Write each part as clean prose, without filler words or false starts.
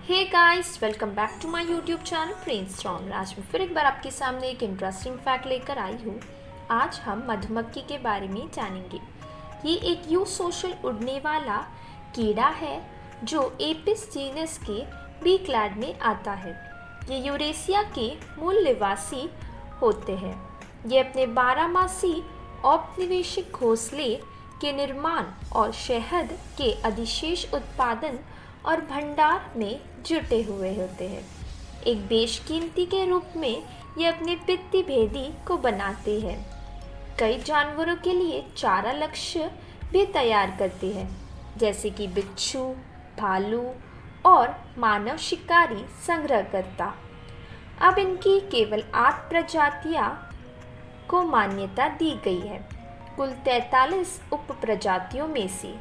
Hey guys, welcome back to my YouTube channel Prince Strong. आज मैं फिर एक बार आपके सामने एक इंटरेस्टिंग फैक्ट लेकर आई हूँ। आज हम मधुमक्खी के बारे में जानेंगे। ये एक यू सोशल उड़ने वाला कीड़ा है जो एपिस जीनस के बी क्लैड में आता है। ये यूरेशिया के मूल निवासी होते हैं। ये अपने 12 मासी औपनिवेशिक घोंसले के निर्माण और शहद के अधिशेष उत्पादन और भंडार में जुटे हुए होते हैं। एक बेशकीमती के रूप में ये अपने पित्ती भेदी को बनाते हैं। कई जानवरों के लिए चारा लक्ष्य भी तैयार करते हैं, जैसे कि बिच्छू, भालू और मानव शिकारी संग्रहकर्ता। अब इनकी केवल 8 प्रजातियां को मान्यता दी गई है, कुल 43 उप प्रजातियों में से,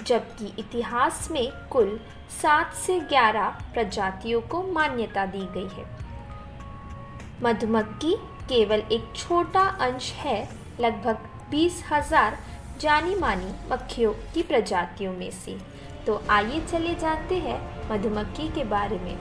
जबकि इतिहास में कुल 7 से 11 प्रजातियों को मान्यता दी गई है। मधुमक्खी केवल एक छोटा अंश है लगभग 20,000 जानी मानी मक्खियों की प्रजातियों में से। तो आइए चले जानते हैं मधुमक्खी के बारे में।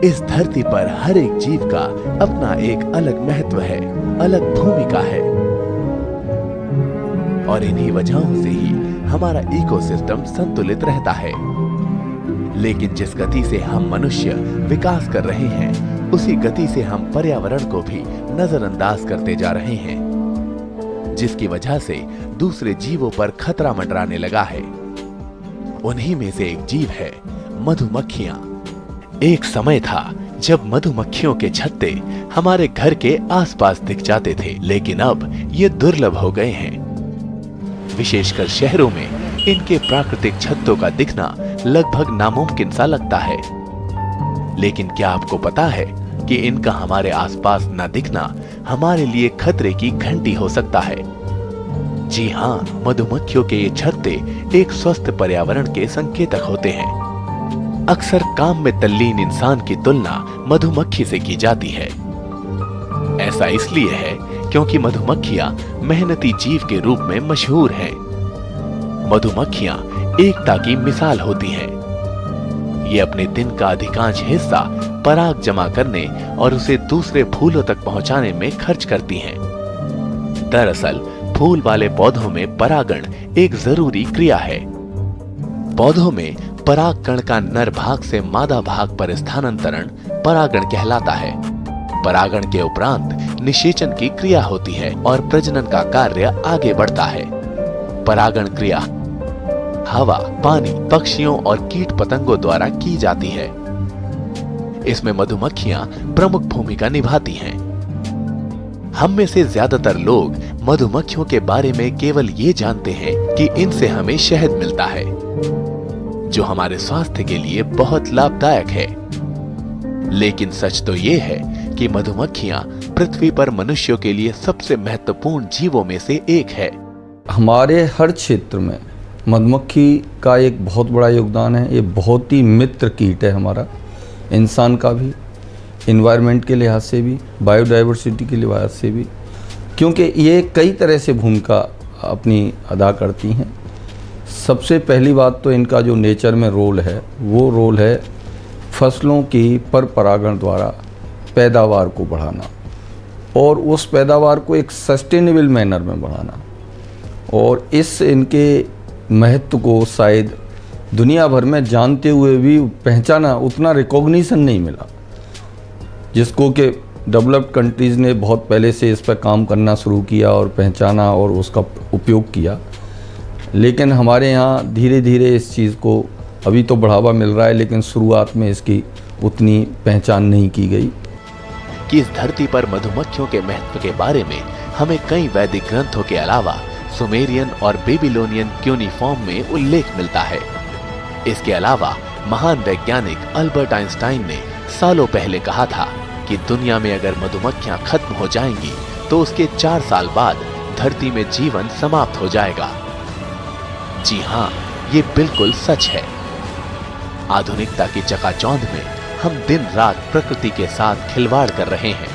इस धरती पर हर एक जीव का अपना एक अलग महत्व है, अलग भूमिका है, और इन्हीं वजहों से ही हमारा इकोसिस्टम संतुलित रहता है। लेकिन जिस गति से हम मनुष्य विकास कर रहे हैं, उसी गति से हम पर्यावरण को भी नजरअंदाज करते जा रहे हैं, जिसकी वजह से दूसरे जीवों पर खतरा मंडराने लगा है। उन्हीं में से एक जीव है मधुमक्खियां। एक समय था जब मधुमक्खियों के छत्ते हमारे घर के आसपास दिख जाते थे, लेकिन अब ये दुर्लभ हो गए हैं। विशेषकर शहरों में इनके प्राकृतिक छत्तों का दिखना लगभग नामुमकिन सा लगता है। लेकिन क्या आपको पता है कि इनका हमारे आसपास न दिखना हमारे लिए खतरे की घंटी हो सकता है? जी हाँ, मधुमक्खियों के ये छत्ते एक स्वस्थ पर्यावरण के संकेतक होते हैं। अक्सर काम में तल्लीन इंसान की तुलना मधुमक्खी से की जाती है। ऐसा इसलिए है क्योंकि मधुमक्खियां मेहनती जीव के रूप में मशहूर हैं। मधुमक्खियां एकता की मिसाल होती हैं। ये अपने दिन का अधिकांश हिस्सा पराग जमा करने और उसे दूसरे फूलों तक पहुंचाने में खर्च करती हैं। दरअसल फूल वाले पौधों में परागण एक जरूरी क्रिया है। पौधों में पराग कण का नर भाग से मादा भाग पर स्थानांतरण परागण कहलाता है। परागण के उपरांत निषेचन की क्रिया होती है और प्रजनन का कार्य आगे बढ़ता है। परागण क्रिया हवा, पानी, पक्षियों और कीट पतंगों द्वारा की जाती है। इसमें मधुमक्खियां प्रमुख भूमिका निभाती हैं। हम में से ज्यादातर लोग मधुमक्खियों के बारे में केवल ये जानते हैं कि इनसे हमें शहद मिलता है, जो हमारे स्वास्थ्य के लिए बहुत लाभदायक है। लेकिन सच तो ये है कि मधुमक्खियां पृथ्वी पर मनुष्यों के लिए सबसे महत्वपूर्ण जीवों में से एक है। हमारे हर क्षेत्र में मधुमक्खी का एक बहुत बड़ा योगदान है। ये बहुत ही मित्र कीट है हमारा, इंसान का भी, इन्वायरमेंट के लिहाज से भी, बायोडाइवर्सिटी के लिहाज से भी, क्योंकि ये कई तरह से भूमिका अपनी अदा करती हैं। सबसे पहली बात तो इनका जो नेचर में रोल है, वो रोल है फसलों की पर परागण द्वारा पैदावार को बढ़ाना, और उस पैदावार को एक सस्टेनेबल मैनर में बढ़ाना। और इस इनके महत्व को शायद दुनिया भर में जानते हुए भी पहचाना उतना रिकॉग्निशन नहीं मिला, जिसको कि डेवलप्ड कंट्रीज़ ने बहुत पहले से इस पर काम करना शुरू किया और पहचाना और उसका उपयोग किया। लेकिन हमारे यहाँ धीरे धीरे इस चीज़ को अभी तो बढ़ावा मिल रहा है, लेकिन शुरुआत में इसकी उतनी पहचान नहीं की गई। कि इस धरती पर मधुमक्खियों के महत्व के बारे में हमें कई वैदिक ग्रंथों के अलावा सुमेरियन और बेबीलोनियन क्यूनिफॉर्म में उल्लेख मिलता है। इसके अलावा महान वैज्ञानिक अल्बर्ट आइंस्टाइन ने सालों पहले कहा था कि दुनिया में अगर मधुमक्खियां खत्म हो जाएंगी तो उसके 4 साल बाद धरती में जीवन समाप्त हो जाएगा। जी हाँ, ये बिल्कुल सच है। आधुनिकता की चकाचौंध में हम दिन रात प्रकृति के साथ खिलवाड़ कर रहे हैं।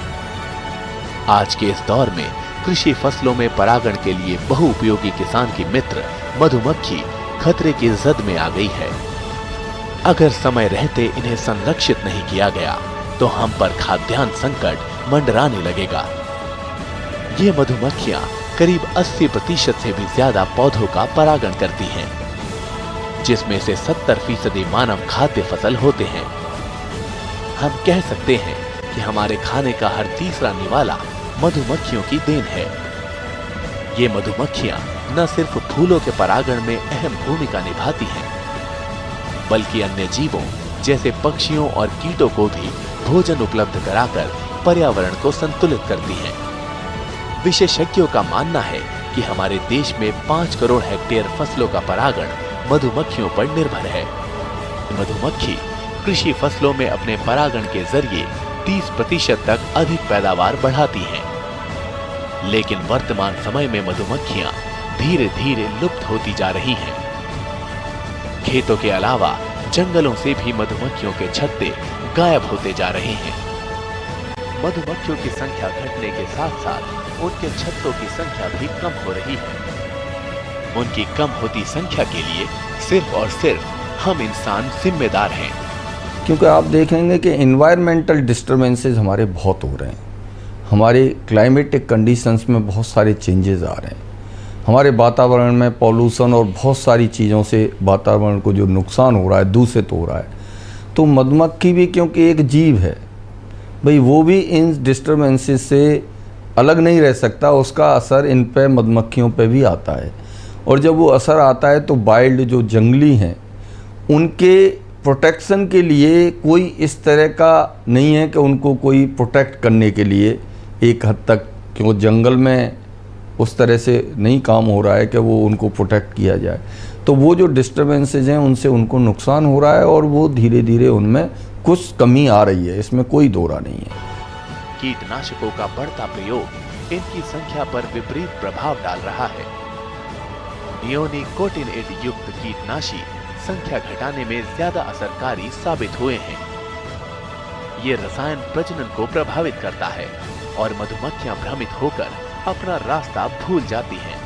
आज के इस दौर में कृषि फसलों में परागण के लिए बहुउपयोगी किसान की मित्र मधुमक्खी खतरे की जद में आ गई है। अगर समय रहते इन्हें संरक्षित नहीं किया गया तो हम पर खाद्यान्न संकट मंडराने लगेगा। ये मधुमक्खियां करीब 80% से भी ज्यादा पौधों का परागण करती हैं, जिसमें से 70% मानव खाद्य फसल होते हैं। हम कह सकते हैं कि हमारे खाने का हर तीसरा निवाला मधुमक्खियों की देन है। ये मधुमक्खियां न सिर्फ फूलों के परागण में अहम भूमिका निभाती हैं, बल्कि अन्य जीवों जैसे पक्षियों और कीटों को भी भोजन उपलब्ध कराकर पर्यावरण को संतुलित करती हैं। विशेषज्ञों का मानना है कि हमारे देश में 5 करोड़ हेक्टेयर फसलों का परागण मधुमक्खियों पर निर्भर है। मधुमक्खी कृषि फसलों में अपने परागण के जरिए 30% तक अधिक पैदावार बढ़ाती हैं। लेकिन वर्तमान समय में मधुमक्खियां धीरे धीरे लुप्त होती जा रही हैं। खेतों के अलावा जंगलों से भी मधुमक्खियों के छत्ते गायब होते जा रहे हैं। मधुमक्खियों की संख्या घटने के साथ साथ उनके छत्तों की संख्या भी कम हो रही है। उनकी कम होती संख्या के लिए सिर्फ और सिर्फ हम इंसान जिम्मेदार हैं। क्योंकि आप देखेंगे कि इन्वायरमेंटल डिस्टर्बेंसेस हमारे बहुत हो रहे हैं। हमारे क्लाइमेटिक कंडीशंस में बहुत सारे चेंजेस आ रहे हैं। हमारे वातावरण में पॉल्यूशन और बहुत सारी चीज़ों से वातावरण को जो नुकसान हो रहा है, दूषित हो रहा है। तो मधुमक्खी भी क्योंकि एक जीव है भाई, वो भी इन डिस्टर्बेंसेस से अलग नहीं रह सकता। उसका असर इन पे मधुमक्खियों पे भी आता है। और जब वो असर आता है तो वाइल्ड जो जंगली हैं उनके प्रोटेक्शन के लिए कोई इस तरह का नहीं है कि उनको कोई प्रोटेक्ट करने के लिए एक हद तक, क्यों जंगल में उस तरह से नहीं काम हो रहा है कि वो उनको प्रोटेक्ट किया जाए। तो वो जो डिस्टर्बेंसेस हैं उनसे उनको नुकसान हो रहा है और वो धीरे धीरे उनमें कुछ कमी आ रही है, इसमें कोई दो राय नहीं है। कीटनाशकों का बढ़ता प्रयोग इनकी संख्या पर विपरीत प्रभाव डाल रहा है। नियोनिकोटिनइड युक्त कीटनाशी संख्या घटाने में ज्यादा असरकारी साबित हुए हैं। ये रसायन प्रजनन को प्रभावित करता है और मधुमक्खियां भ्रमित होकर अपना रास्ता भूल जाती हैं।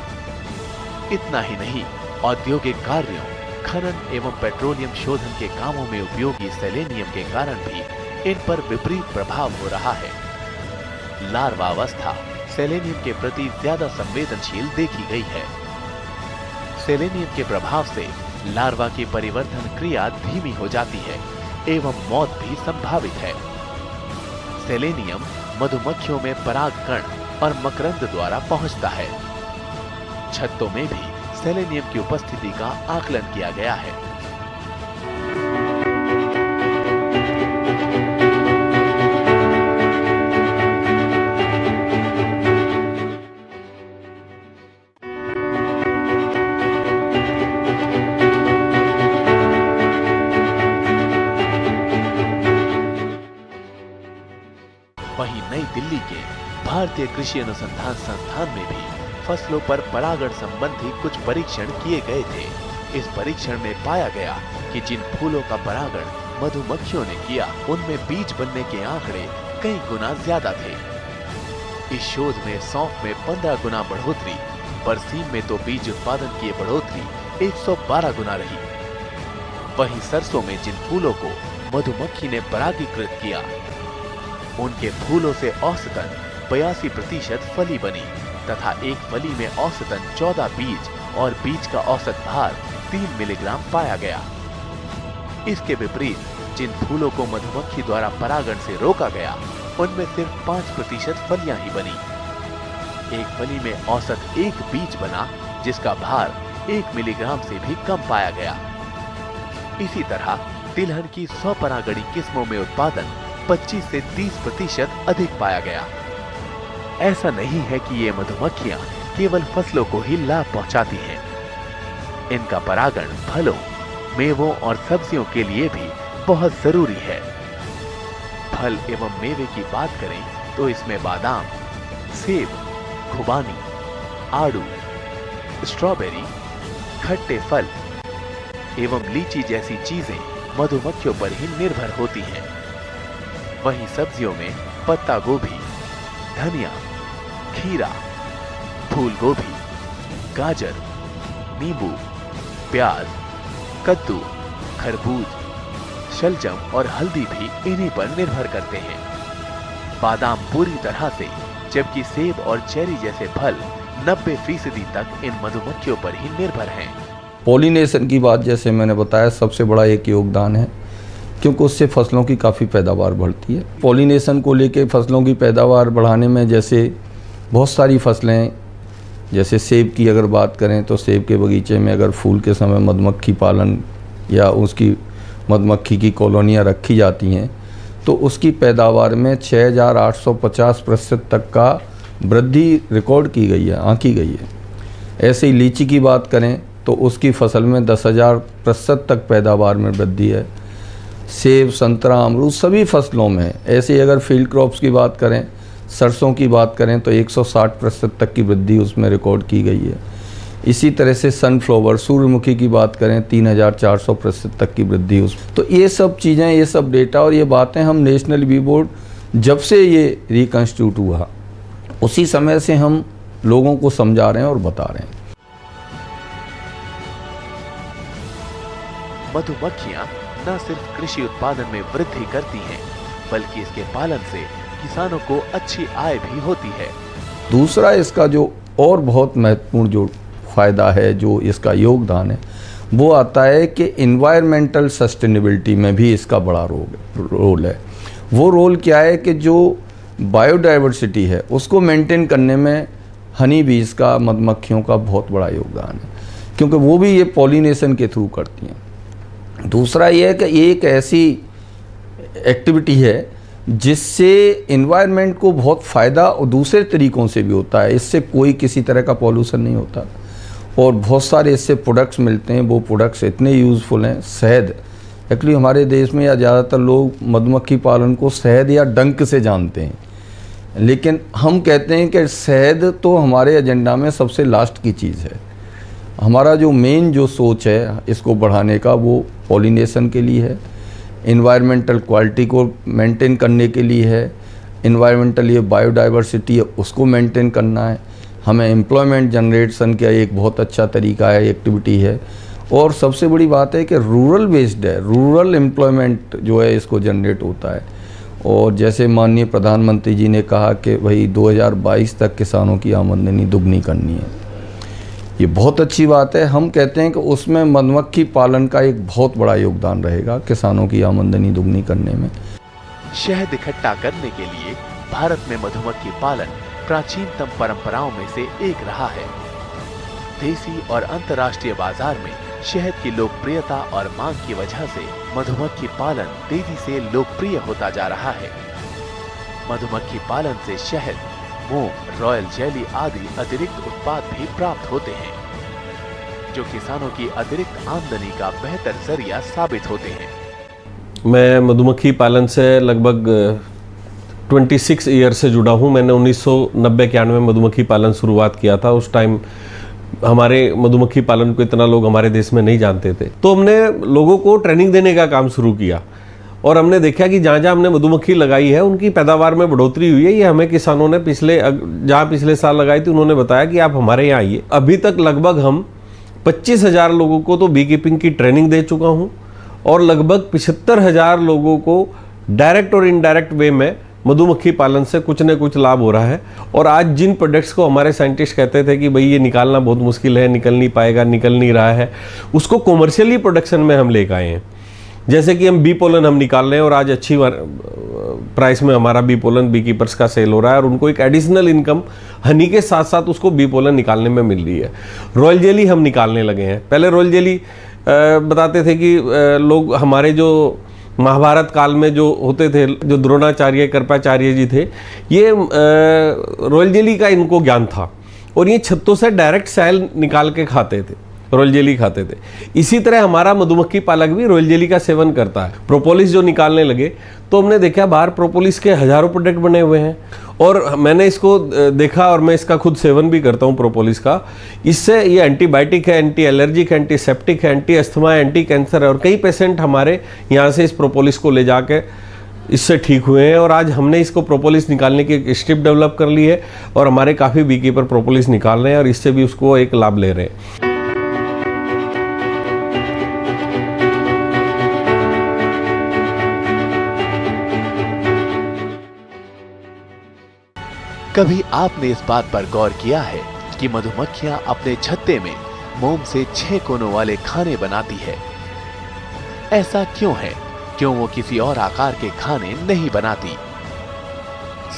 इतना ही नहीं, औद्योगिक कार्यों, खनन एवं पेट्रोलियम शोधन के कामों में उपयोगी सेलेनियम के कारण भी इन पर विपरीत प्रभाव हो रहा है। लार्वावस्था सेलेनियम के प्रति ज्यादा संवेदनशील देखी गई है। सेलेनियम के प्रभाव से लार्वा की परिवर्धन क्रिया धीमी हो जाती है एवं मौत भी संभावित है। सेलेनियम मधुमक्खियों में परागकण और मकरंद द्वारा पहुंचता है। छत्तों में भी सेलेनियम की उपस्थिति का आकलन किया गया है। वहीं नई दिल्ली के भारतीय कृषि अनुसंधान संस्थान में भी फसलों पर परागण संबंधी कुछ परीक्षण किए गए थे। इस परीक्षण में पाया गया कि जिन फूलों का परागण मधुमक्खियों ने किया उनमें बीज बनने के आंकड़े कई गुना ज्यादा थे। इस शोध में सौंफ में 15 गुना बढ़ोतरी, बरसीम में तो बीज उत्पादन की बढ़ोतरी 112 गुना रही। वहीं सरसों में जिन फूलों को मधुमक्खी ने परागीकृत किया उनके फूलों से औसतन 82% फली बनी तथा एक फली में औसतन 14 बीज और बीज का औसत भार 3 मिलीग्राम पाया गया। इसके विपरीत जिन फूलों को मधुमक्खी द्वारा परागण से रोका गया उनमें सिर्फ 5% फलियां ही बनी। एक फली में औसत एक बीज बना जिसका भार 1 मिलीग्राम से भी कम पाया गया। इसी तरह तिलहन की 100 परागणी किस्मों में उत्पादन 25 से 30% अधिक पाया गया। ऐसा नहीं है कि ये मधुमक्खियां केवल फसलों को ही लाभ पहुंचाती हैं। इनका परागण फलों, मेवों और सब्जियों के लिए भी बहुत जरूरी है। फल एवं मेवे की बात करें तो इसमें बादाम, सेब, खुबानी, आड़ू, स्ट्रॉबेरी, खट्टे फल एवं लीची जैसी चीजें मधुमक्खियों पर ही निर्भर होती हैं। वहीं सब्जियों में पत्ता गोभी, धनिया, खीरा, फूल गोभी, गाजर, नींबू, प्याज, कद्दू, खरबूज, शलजम और हल्दी भी इन्हीं पर निर्भर करते हैं। बादाम पूरी तरह से, जबकि सेब और चेरी जैसे फल 90% तक इन मधुमक्खियों पर ही निर्भर हैं। पॉलिनेशन की बात जैसे मैंने बताया सबसे बड़ा एक योगदान है, क्योंकि उससे फसलों की काफ़ी पैदावार बढ़ती है। पॉलिनेशन को लेके फसलों की पैदावार बढ़ाने में जैसे बहुत सारी फसलें, जैसे सेब की अगर बात करें तो सेब के बगीचे में अगर फूल के समय मधुमक्खी पालन या उसकी मधुमक्खी की कॉलोनियाँ रखी जाती हैं तो उसकी पैदावार में 6850% तक का वृद्धि रिकॉर्ड की गई है, आंकी गई है। ऐसे ही लीची की बात करें तो उसकी फसल में 10,000% तक पैदावार में वृद्धि है। सेब, संतरा, अमरूद सभी फसलों में। ऐसे ही अगर फील्ड क्रॉप्स की बात करें, सरसों की बात करें तो 160% तक की वृद्धि उसमें रिकॉर्ड की गई है। इसी तरह से सनफ्लावर, सूर्यमुखी की बात करें 3400% तक की वृद्धि उस। तो ये सब चीज़ें, ये सब डेटा और ये बातें हम नेशनल बी बोर्ड जब से ये रिकंस्टिट्यूट हुआ उसी समय से हम लोगों को समझा रहे हैं और बता रहे हैं। मधुमक्खियां न सिर्फ कृषि उत्पादन में वृद्धि करती हैं, बल्कि इसके पालन से किसानों को अच्छी आय भी होती है। दूसरा इसका जो और बहुत महत्वपूर्ण जो फ़ायदा है, जो इसका योगदान है, वो आता है कि इन्वायरमेंटल सस्टेनेबिलिटी में भी इसका बड़ा रोल है। वो रोल क्या है कि जो बायोडाइवर्सिटी है उसको मेंटेन करने में हनी बीज का, मधुमक्खियों का बहुत बड़ा योगदान है, क्योंकि वो भी ये पॉलिनेशन के थ्रू करती हैं। दूसरा ये है कि ये एक ऐसी एक्टिविटी है जिससे इन्वायरमेंट को बहुत फ़ायदा और दूसरे तरीक़ों से भी होता है। इससे कोई किसी तरह का पॉल्यूशन नहीं होता और बहुत सारे इससे प्रोडक्ट्स मिलते हैं। वो प्रोडक्ट्स इतने यूज़फुल हैं। शहद, एक्चुअली हमारे देश में या ज़्यादातर लोग मधुमक्खी पालन को शहद या डंक से जानते हैं, लेकिन हम कहते हैं कि शहद तो हमारे एजेंडा में सबसे लास्ट की चीज़ है। हमारा जो मेन जो सोच है इसको बढ़ाने का वो पॉलिनेशन के लिए है, इन्वायरमेंटल क्वालिटी को मेंटेन करने के लिए है, इन्वायरमेंटल ये बायोडाइवर्सिटी है उसको मेंटेन करना है, हमें एम्प्लॉयमेंट जनरेशन का एक बहुत अच्छा तरीका है, एक्टिविटी है, और सबसे बड़ी बात है कि रूरल बेस्ड है, रूरल एम्प्लॉयमेंट जो है इसको जनरेट होता है। और जैसे माननीय प्रधानमंत्री जी ने कहा कि भाई 2022 तक किसानों की आमदनी दुगनी करनी है, ये बहुत अच्छी बात है। हम कहते हैं कि उसमें मधुमक्खी पालन का एक बहुत बड़ा योगदान रहेगा किसानों की आमदनी दुगनी करने में। शहद इकट्ठा करने के लिए भारत में मधुमक्खी पालन प्राचीनतम परंपराओं में से एक रहा है। देसी और अंतर्राष्ट्रीय बाजार में शहद की लोकप्रियता और मांग की वजह से मधुमक्खी पालन तेजी से लोकप्रिय होता जा रहा है। मधुमक्खी पालन से शहद, मोम, रॉयल जेली आदि अतिरिक्त उत्पाद भी प्राप्त होते हैं, जो किसानों की अतिरिक्त आमदनी का बेहतर जरिया साबित होते हैं। मैं मधुमक्खी पालन से लगभग 26 ईयर से जुड़ा हूँ। मैंने 1990-91 में मधुमक्खी पालन शुरुआत किया था। उस टाइम हमारे मधुमक्खी पालन को इतना लोग हमारे देश में नहीं जानते थे, तो हमने लोगों को ट्रेनिंग देने का काम शुरू किया और हमने देखा कि जहाँ जहाँ हमने मधुमक्खी लगाई है उनकी पैदावार में बढ़ोतरी हुई है। ये हमें किसानों ने पिछले साल लगाई थी, उन्होंने बताया कि आप हमारे यहाँ आइए। अभी तक लगभग हम 25,000 लोगों को तो बी कीपिंग की ट्रेनिंग दे चुका हूँ और लगभग 75,000 लोगों को डायरेक्ट और इनडायरेक्ट वे में मधुमक्खी पालन से कुछ न कुछ लाभ हो रहा है। और आज जिन प्रोडक्ट्स को हमारे साइंटिस्ट कहते थे कि भाई ये निकालना बहुत मुश्किल है, निकल नहीं पाएगा, निकल नहीं रहा है, उसको कॉमर्शियली प्रोडक्शन में हम लेकर आए हैं। जैसे कि हम बी पोलन हम निकाल रहे हैं और आज अच्छी प्राइस में हमारा बी पोलन बी कीपर्स का सेल हो रहा है और उनको एक एडिशनल इनकम हनी के साथ साथ उसको बी पोलन निकालने में मिल रही है। रॉयल जेली हम निकालने लगे हैं। पहले रॉयल जेली बताते थे कि लोग हमारे जो महाभारत काल में जो होते थे, जो द्रोणाचार्य कृपाचार्य जी थे, ये रॉयल जेली का इनको ज्ञान था और ये छत्तों से डायरेक्ट शहद निकाल के खाते थे, रॉयल जेली खाते थे। इसी तरह हमारा मधुमक्खी पालक भी रॉयल जेली का सेवन करता है। प्रोपोलिस जो निकालने लगे तो हमने देखा बाहर प्रोपोलिस के हजारों प्रोडक्ट बने हुए हैं और मैंने इसको देखा और मैं इसका खुद सेवन भी करता हूँ प्रोपोलिस का। इससे ये एंटीबायोटिक है, एंटी एलर्जिक है, एंटीसेप्टिक है, एंटी अस्थमा है, एंटी कैंसर है और कई पेशेंट हमारे यहाँ से इस प्रोपोलिस को ले जाके इससे ठीक हुए हैं। और आज हमने इसको प्रोपोलिस निकालने की एक स्ट्रिप डेवलप कर ली है और हमारे काफ़ी बी कीपर प्रोपोलिस निकाल रहे हैं और इससे भी उसको एक लाभ ले रहे हैं। कभी आपने इस बात पर गौर किया है कि मधुमक्खियां अपने छत्ते में मोम से 6 कोनों वाले खाने बनाती है? ऐसा क्यों है? क्यों वो किसी और आकार के खाने नहीं बनाती?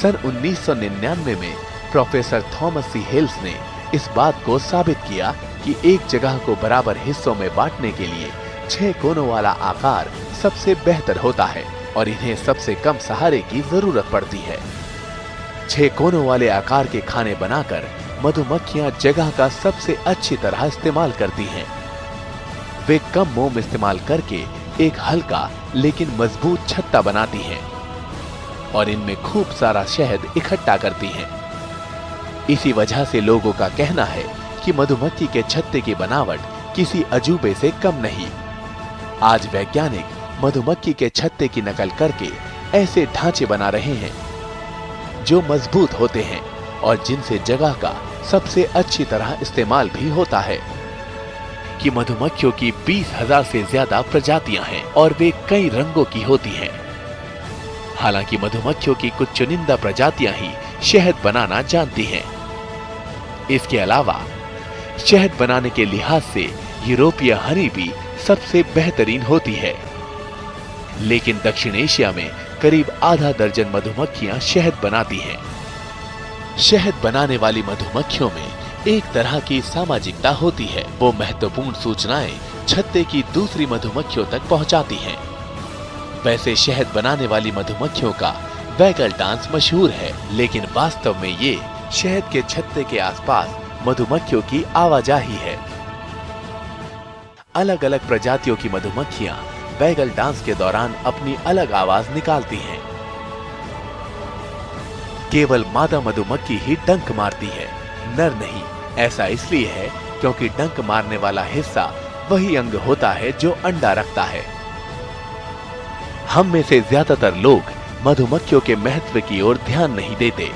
सन 1999 में प्रोफेसर थॉमस सी हिल्स ने इस बात को साबित किया कि एक जगह को बराबर हिस्सों में बांटने के लिए 6 कोनों वाला आकार सबसे बेहतर होता है और इन्हें सबसे कम सहारे की जरूरत पड़ती है। 6 कोनों वाले आकार के खाने बनाकर मधुमक्खियां जगह का सबसे अच्छी तरह इस्तेमाल करती हैं। वे कम मोम इस्तेमाल करके एक हल्का लेकिन मजबूत छत्ता बनाती हैं और इनमें खूब सारा शहद इकट्ठा करती हैं। इसी वजह से लोगों का कहना है कि मधुमक्खी के छत्ते की बनावट किसी अजूबे से कम नहीं। आज वैज्ञानिक मधुमक्खी के छत्ते की नकल करके ऐसे ढांचे बना रहे हैं जो मजबूत होते हैं और जिनसे जगह का सबसे अच्छी तरह इस्तेमाल भी होता है। कि मधुमक्खियों की 20,000 से ज्यादा प्रजातियां हैं और वे कई रंगों की होती हैं। हालांकि मधुमक्खियों की कुछ चुनिंदा प्रजातियां ही शहद बनाना जानती हैं। इसके अलावा शहद बनाने के लिहाज से यूरोपीय हनी भी सबसे बेहतरीन होती है, लेकिन दक्षिण एशिया में करीब आधा दर्जन मधुमक्खियां शहद बनाती हैं। शहद बनाने वाली मधुमक्खियों में एक तरह की सामाजिकता होती है। वो महत्वपूर्ण सूचनाएं छत्ते की दूसरी मधुमक्खियों तक पहुंचाती हैं। वैसे शहद बनाने वाली मधुमक्खियों का वैगल डांस मशहूर है, लेकिन वास्तव में ये शहद के छत्ते के आसपास मधुमक्खियों की आवाजाही है। अलग अलग प्रजातियों की मधुमक्खियां वैगल डांस के दौरान अपनी अलग आवाज निकालती हैं। केवल मादा मधुमक्खी ही डंक मारती है, नर नहीं। ऐसा इसलिए है क्योंकि डंक मारने वाला हिस्सा वही अंग होता है जो अंडा रखता है। हम में से ज्यादातर लोग मधुमक्खियों के महत्व की ओर ध्यान नहीं देते।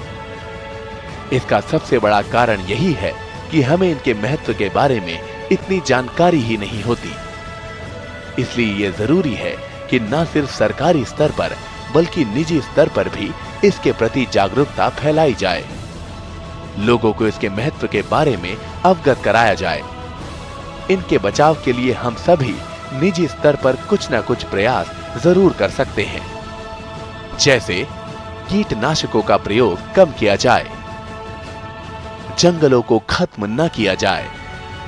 इसका सबसे बड़ा कारण यही है कि हमें इनके महत्व के बारे में इतनी जानकारी ही नहीं होती। इसलिए यह जरूरी है कि न सिर्फ सरकारी स्तर पर बल्कि निजी स्तर पर भी इसके प्रति जागरूकता फैलाई जाए। लोगों को इसके महत्व के बारे में अवगत कराया जाए। इनके बचाव के लिए हम सभी निजी स्तर पर कुछ न कुछ प्रयास जरूर कर सकते हैं। जैसे कीटनाशकों का प्रयोग कम किया जाए, जंगलों को खत्म न किया जाए,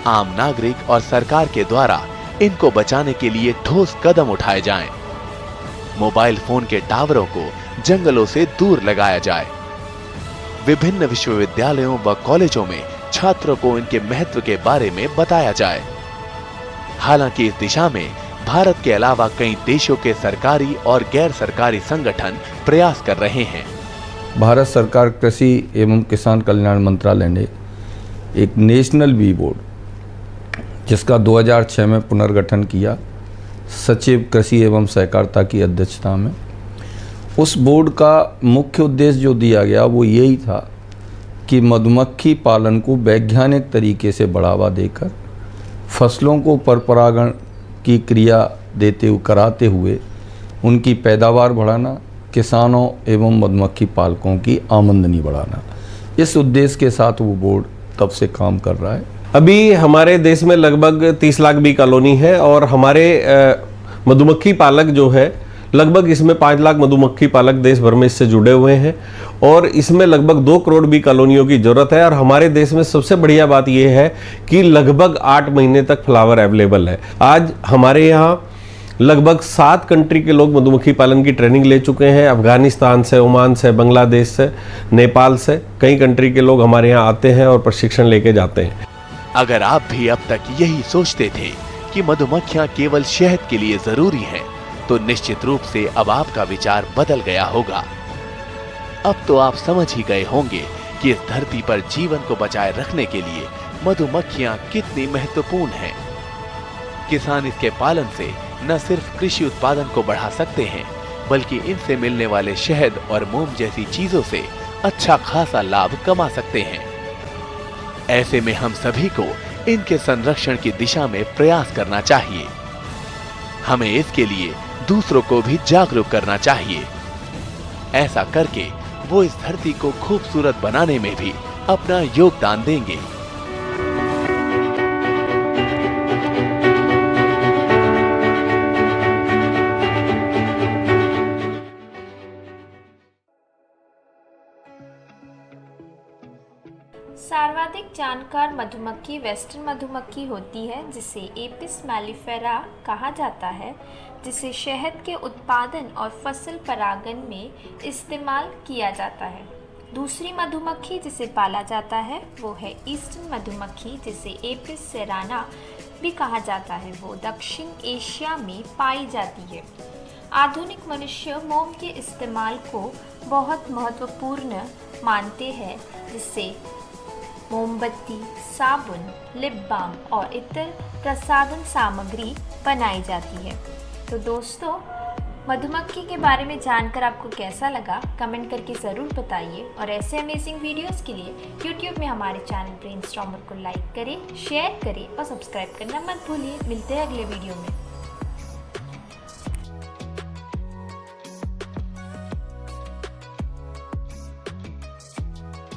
आम नागरिक और सरकार के द्वारा इनको बचाने के लिए ठोस कदम उठाए जाएं। मोबाइल फोन के टावरों को जंगलों से दूर लगाया जाए। विभिन्न विश्वविद्यालयों व कॉलेजों में छात्रों को इनके महत्व के बारे में बताया जाए। हालांकि इस दिशा में भारत के अलावा कई देशों के सरकारी और गैर सरकारी संगठन प्रयास कर रहे हैं। भारत सरकार कृषि एवं किसान कल्याण मंत्रालय ने एक नेशनल बी बोर्ड, जिसका 2006 में पुनर्गठन किया, सचिव कृषि एवं सहकारिता की अध्यक्षता में। उस बोर्ड का मुख्य उद्देश्य जो दिया गया वो यही था कि मधुमक्खी पालन को वैज्ञानिक तरीके से बढ़ावा देकर फसलों को परपरागण की क्रिया कराते हुए उनकी पैदावार बढ़ाना, किसानों एवं मधुमक्खी पालकों की आमदनी बढ़ाना। इस उद्देश्य के साथ वो बोर्ड तब से काम कर रहा है। अभी हमारे देश में लगभग 30 लाख बी कॉलोनी है और हमारे मधुमक्खी पालक जो है लगभग इसमें 5 लाख मधुमक्खी पालक देश भर में इससे जुड़े हुए हैं और इसमें लगभग 2 करोड़ भी कॉलोनियों की जरूरत है। और हमारे देश में सबसे बढ़िया बात यह है कि लगभग 8 महीने तक फ्लावर अवेलेबल है। आज हमारे यहाँ लगभग 7 कंट्री के लोग मधुमक्खी पालन की ट्रेनिंग ले चुके हैं। अफगानिस्तान से, ओमान से, बांग्लादेश से, नेपाल से कई कंट्री के लोग हमारे यहाँ आते हैं और प्रशिक्षण लेके जाते हैं। अगर आप भी अब तक यही सोचते थे कि मधुमक्खियां केवल शहद के लिए जरूरी हैं, तो निश्चित रूप से अब आपका विचार बदल गया होगा। अब तो आप समझ ही गए होंगे कि इस धरती पर जीवन को बचाए रखने के लिए मधुमक्खियां कितनी महत्वपूर्ण हैं। किसान इसके पालन से न सिर्फ कृषि उत्पादन को बढ़ा सकते हैं, बल्कि इनसे मिलने वाले शहद और मोम जैसी चीजों से अच्छा खासा लाभ कमा सकते हैं। ऐसे में हम सभी को इनके संरक्षण की दिशा में प्रयास करना चाहिए। हमें इसके लिए दूसरों को भी जागरूक करना चाहिए। ऐसा करके वो इस धरती को खूबसूरत बनाने में भी अपना योगदान देंगे। सर्वाधिक जानकार मधुमक्खी वेस्टर्न मधुमक्खी होती है, जिसे एपिस मेलिफेरा कहा जाता है, जिसे शहद के उत्पादन और फसल परागण में इस्तेमाल किया जाता है। दूसरी मधुमक्खी जिसे पाला जाता है वो है ईस्टर्न मधुमक्खी, जिसे एपिस सेराना भी कहा जाता है। वो दक्षिण एशिया में पाई जाती है। आधुनिक मनुष्य मोम के इस्तेमाल को बहुत महत्वपूर्ण मानते हैं, जिससे मोमबत्ती, साबुन, लिप बाम और इतर प्रसाधन सामग्री बनाई जाती है। तो दोस्तों, मधुमक्खी के बारे में जानकर आपको कैसा लगा कमेंट करके ज़रूर बताइए। और ऐसे अमेजिंग वीडियोस के लिए यूट्यूब में हमारे चैनल ब्रेनस्टॉर्मर को लाइक करें, शेयर करें और सब्सक्राइब करना मत भूलिए। मिलते हैं अगले वीडियो में।